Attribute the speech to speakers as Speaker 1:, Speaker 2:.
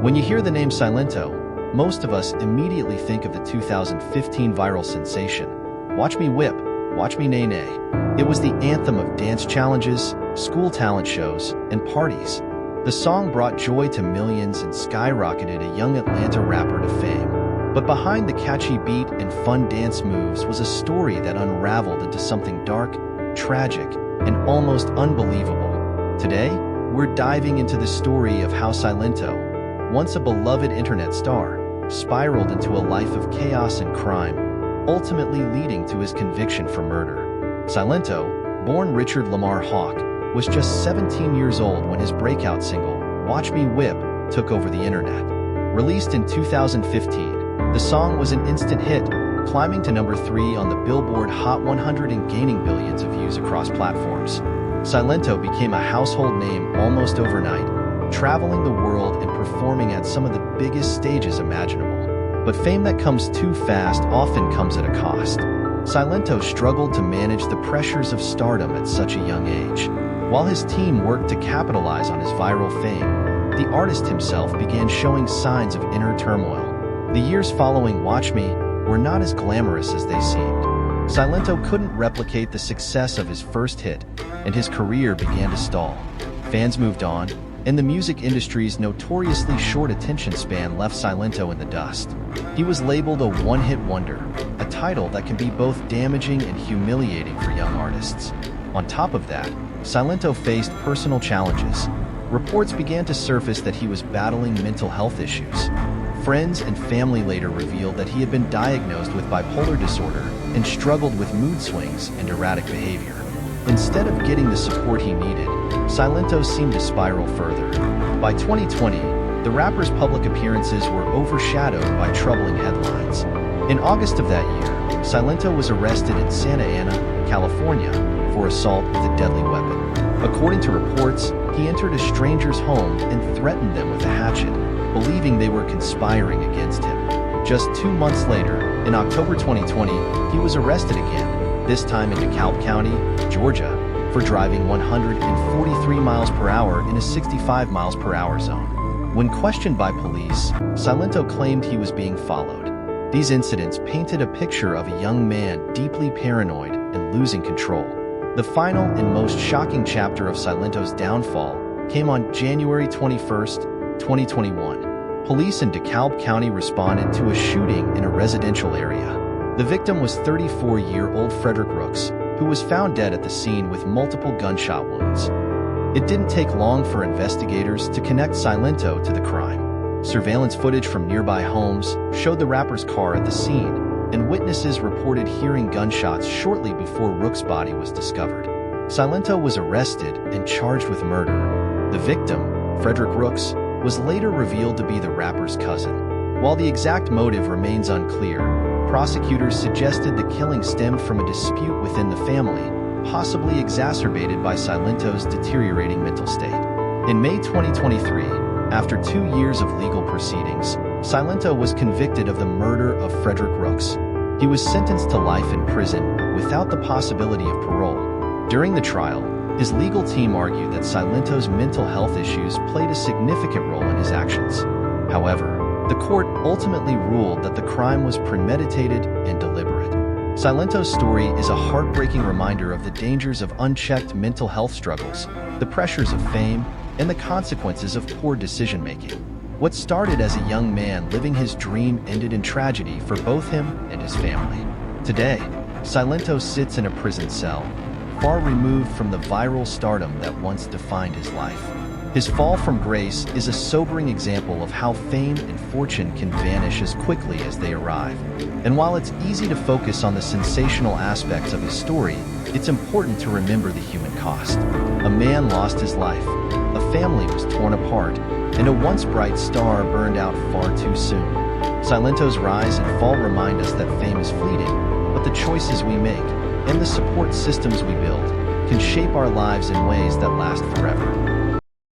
Speaker 1: When you hear the name Silento, most of us immediately think of the 2015 viral sensation, Watch Me Whip, Watch Me Nae Nae. It was the anthem of dance challenges, school talent shows, and parties. The song brought joy to millions and skyrocketed a young Atlanta rapper to fame. But behind the catchy beat and fun dance moves was a story that unraveled into something dark, tragic, and almost unbelievable. Today, we're diving into the story of how Silento, once a beloved internet star, spiraled into a life of chaos and crime, ultimately leading to his conviction for murder. Silento, born Richard Lamar Hawk, was just 17 years old when his breakout single, Watch Me Whip, took over the internet. Released in 2015, the song was an instant hit, climbing to number 3 on the Billboard Hot 100 and gaining billions of views across platforms. Silento became a household name almost overnight, traveling the world and performing at some of the biggest stages imaginable. But fame that comes too fast often comes at a cost. Silento struggled to manage the pressures of stardom at such a young age. While his team worked to capitalize on his viral fame, the artist himself began showing signs of inner turmoil. The years following Watch Me were not as glamorous as they seemed. Silento couldn't replicate the success of his first hit, and his career began to stall. Fans moved on, and the music industry's notoriously short attention span left Silento in the dust. He was labeled a one-hit wonder, a title that can be both damaging and humiliating for young artists. On top of that, Silento faced personal challenges. Reports began to surface that he was battling mental health issues. Friends and family later revealed that he had been diagnosed with bipolar disorder and struggled with mood swings and erratic behavior. Instead of getting the support he needed, Silento seemed to spiral further. By 2020, the rapper's public appearances were overshadowed by troubling headlines. In August of that year, Silento was arrested in Santa Ana, California, for assault with a deadly weapon. According to reports, he entered a stranger's home and threatened them with a hatchet, believing they were conspiring against him. Just 2 months later, in October 2020, he was arrested again, this time in DeKalb County, Georgia, for driving 143 miles per hour in a 65 miles per hour zone. When questioned by police, Silento claimed he was being followed. These incidents painted a picture of a young man deeply paranoid and losing control. The final and most shocking chapter of Silento's downfall came on January 21st, 2021. Police in DeKalb County responded to a shooting in a residential area. The victim was 34-year-old Frederick Rooks, who was found dead at the scene with multiple gunshot wounds. It didn't take long for investigators to connect Silento to the crime. Surveillance footage from nearby homes showed the rapper's car at the scene, and witnesses reported hearing gunshots shortly before Rooks' body was discovered. Silento was arrested and charged with murder. The victim, Frederick Rooks, was later revealed to be the rapper's cousin. While the exact motive remains unclear, prosecutors suggested the killing stemmed from a dispute within the family, possibly exacerbated by Silento's deteriorating mental state. In May 2023, after 2 years of legal proceedings, Silento was convicted of the murder of Frederick Rooks. He was sentenced to life in prison without the possibility of parole. During the trial, his legal team argued that Silento's mental health issues played a significant role in his actions. However, the court ultimately ruled that the crime was premeditated and deliberate. Silento's story is a heartbreaking reminder of the dangers of unchecked mental health struggles, the pressures of fame, and the consequences of poor decision-making. What started as a young man living his dream ended in tragedy for both him and his family. Today, Silento sits in a prison cell, far removed from the viral stardom that once defined his life. His fall from grace is a sobering example of how fame and fortune can vanish as quickly as they arrive. And while it's easy to focus on the sensational aspects of his story, it's important to remember the human cost. A man lost his life, a family was torn apart, and a once bright star burned out far too soon. Silento's rise and fall remind us that fame is fleeting, but the choices we make and the support systems we build can shape our lives in ways that last forever.